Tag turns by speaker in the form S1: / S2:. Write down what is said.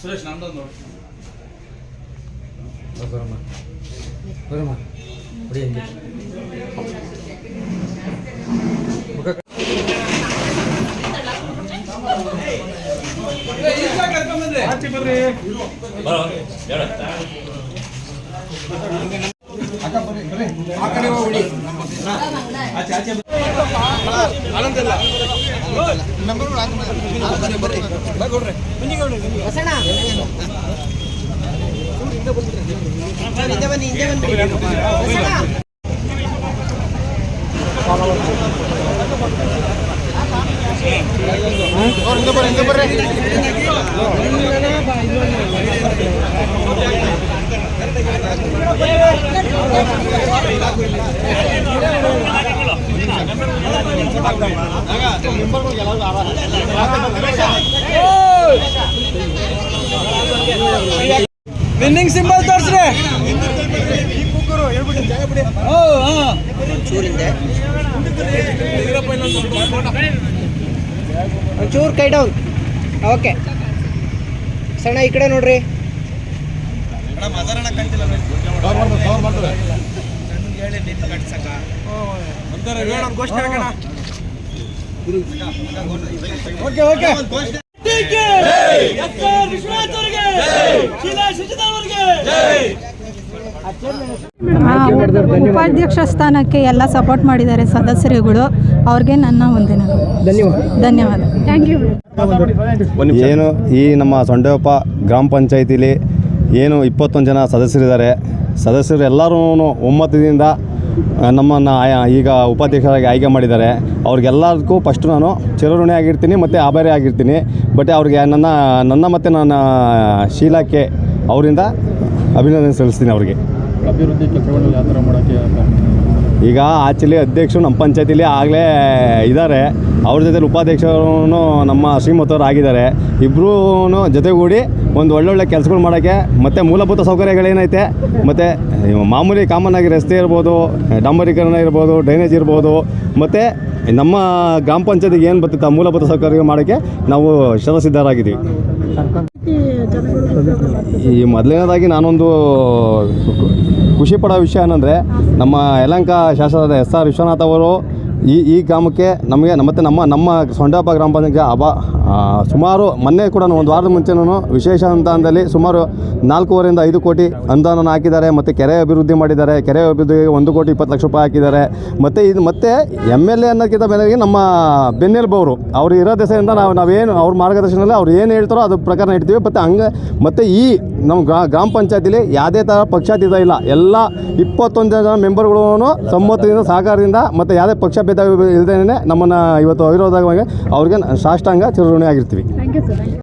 S1: ಸುರೇಶ್ ನಮ್ದು ನೋಡಿ
S2: ಬರಮ್ಮ ಬರಮ್ಮ ಬಿಡಿ ಹಂಗೆ
S1: ಆಚೆ ಬರ್ರಿ ಆ ಕಡೆ ಹೋಗಿ ಆಚೆ ಆಚೆ ಆನಂದಿಲ್ಲ ಬರ್ರಿ ಬರ್ರಿ ವಿನ್ನಿಂಗ್ ಸಿಂಬಲ್ ತೋರಿಸ್ರಿ
S3: ಒಂಚೂರು ಕೈ ಡೌನ್. ಓಕೆ ಸಣ್ಣ ಈ ಕಡೆ ನೋಡ್ರಿ.
S1: ಓಕೆ ಓಕೆ
S4: ಉಪಾಧ್ಯಕ್ಷ ಸ್ಥಾನಕ್ಕೆ ಎಲ್ಲ ಸಪೋರ್ಟ್ ಮಾಡಿದ್ದಾರೆ ಸದಸ್ಯರುಗಳು. ಅವ್ರಿಗೆ ನನ್ನ ವಂದನೆಗಳು. ಧನ್ಯವಾದ. Thank you.
S5: ಏನು ಈ ನಮ್ಮ ಸೊಂಡೆಯಪ್ಪ ಗ್ರಾಮ ಪಂಚಾಯತಿಲಿ ಏನು 21 ಜನ ಸದಸ್ಯರಿದ್ದಾರೆ. ಸದಸ್ಯರು ಎಲ್ಲರೂ ಒಮ್ಮತದಿಂದ ನಮ್ಮನ್ನು ಈಗ ಉಪಾಧ್ಯಕ್ಷರಾಗಿ ಆಯ್ಕೆ ಮಾಡಿದ್ದಾರೆ. ಅವ್ರಿಗೆಲ್ಲದಕ್ಕೂ ಫಸ್ಟು ನಾನು ಚಿರಋಣಿ ಆಗಿರ್ತೀನಿ ಮತ್ತು ಆಭಾರಿ ಆಗಿರ್ತೀನಿ. ಬಟ್ ಅವ್ರಿಗೆ ನನ್ನ ಮತ್ತು ನನ್ನ ಶೀಲಾಕ್ಕೆ ಅವರಿಂದ ಅಭಿನಂದನೆ ಸಲ್ಲಿಸ್ತೀನಿ. ಅವ್ರಿಗೆ
S2: ಅಭಿವೃದ್ಧಿ ಕೆಲಸಗಳು ಯಾವ ಥರ ಮಾಡೋಕ್ಕೆ
S5: ಈಗ ಆ್ಯಕ್ಚುಲಿ ಅಧ್ಯಕ್ಷರು ನಮ್ಮ ಪಂಚಾಯತಿಲಿ ಆಗಲೇ ಇದ್ದಾರೆ. ಅವ್ರ ಜೊತೆಲಿ ಉಪಾಧ್ಯಕ್ಷರು ನಮ್ಮ ಶ್ರೀಮತವ್ರು ಆಗಿದ್ದಾರೆ. ಇಬ್ಬರೂ ಜೊತೆಗೂಡಿ ಒಂದು ಒಳ್ಳೊಳ್ಳೆ ಕೆಲಸಗಳು ಮಾಡೋಕ್ಕೆ ಮತ್ತು ಮೂಲಭೂತ ಸೌಕರ್ಯಗಳೇನೈತೆ ಮತ್ತು ಮಾಮೂಲಿ ಕಾಮನ್ ಆಗಿ ರಸ್ತೆ ಇರ್ಬೋದು, ಡಾಂಬರೀಕರಣ ಇರ್ಬೋದು, ಡ್ರೈನೇಜ್ ಇರ್ಬೋದು, ಮತ್ತು ನಮ್ಮ ಗ್ರಾಮ ಪಂಚಾಯತಿಗೆ ಏನು ಬರ್ತಿತ್ತು ಆ ಮೂಲಭೂತ ಸೌಕರ್ಯ ಮಾಡೋಕ್ಕೆ ನಾವು ಶತಸಿದ್ಧರಾಗಿದ್ದೀವಿ. ಈ ಮೊದಲನೇದಾಗಿ ನಾನೊಂದು ಖುಷಿ ಪಡೋ ವಿಷಯ ಏನಂದರೆ ನಮ್ಮ ಯಲಹಂಕ ಶಾಸಕರಾದ SR ವಿಶ್ವನಾಥ್ ಅವರು ಈ ಗ್ರಾಮಕ್ಕೆ ನಮಗೆ ಮತ್ತು ನಮ್ಮ ಸೊಂಡೆಯಪ್ಪ ಗ್ರಾಮ ಪಂಚಾಯತ್ಗೆ ಸುಮಾರು ಮೊನ್ನೆ ಕೂಡ ಒಂದು ವಾರದ ಮುಂಚೆನೂ ವಿಶೇಷ ಅನುದಾನದಲ್ಲಿ ಸುಮಾರು 4.5 ರಿಂದ 5 ಕೋಟಿ ಅನುದಾನ ಹಾಕಿದ್ದಾರೆ. ಮತ್ತು ಕೆರೆ ಅಭಿವೃದ್ಧಿ ಮಾಡಿದ್ದಾರೆ. ಕೆರೆ ಅಭಿವೃದ್ಧಿಗೆ 1,20,00,000 ಹಾಕಿದ್ದಾರೆ. ಮತ್ತು ಇದು ಮತ್ತು MLA ಅನ್ನೋಕ್ಕಿಂತ ಮೇಲೆಗೆ ನಮ್ಮ ಬೆನ್ನೆಲುಬವರು ಅವರು ಇರೋ ದೆಸೆಯಿಂದ ನಾವೇನು ಅವ್ರ ಮಾರ್ಗದರ್ಶನದಲ್ಲಿ ಅವ್ರು ಏನು ಹೇಳ್ತಾರೋ ಅದ್ರ ಪ್ರಕಾರ ಇಡ್ತೀವಿ. ಮತ್ತು ಈ ನಮ್ಮ ಗ್ರಾಮ ಪಂಚಾಯತಿಲಿ ಯಾವುದೇ ಥರ ಪಕ್ಷಾತೀತ ಇಲ್ಲ. ಎಲ್ಲ 21 ಜನ ಮೆಂಬರ್ಗಳು ಸಮ್ಮತದಿಂದ ಸಹಕಾರದಿಂದ ಮತ್ತು ಯಾವುದೇ ಪಕ್ಷ ಭೇದ ಇಲ್ಲದೇ ನಮ್ಮನ್ನು ಇವತ್ತು ಅವಿರೋಧವಾಗಿ ಅವ್ರಿಗೆ ಸಾಷ್ಟಾಂಗ ಚಿರಋಣಿ ಆಗಿರ್ತೀವಿ.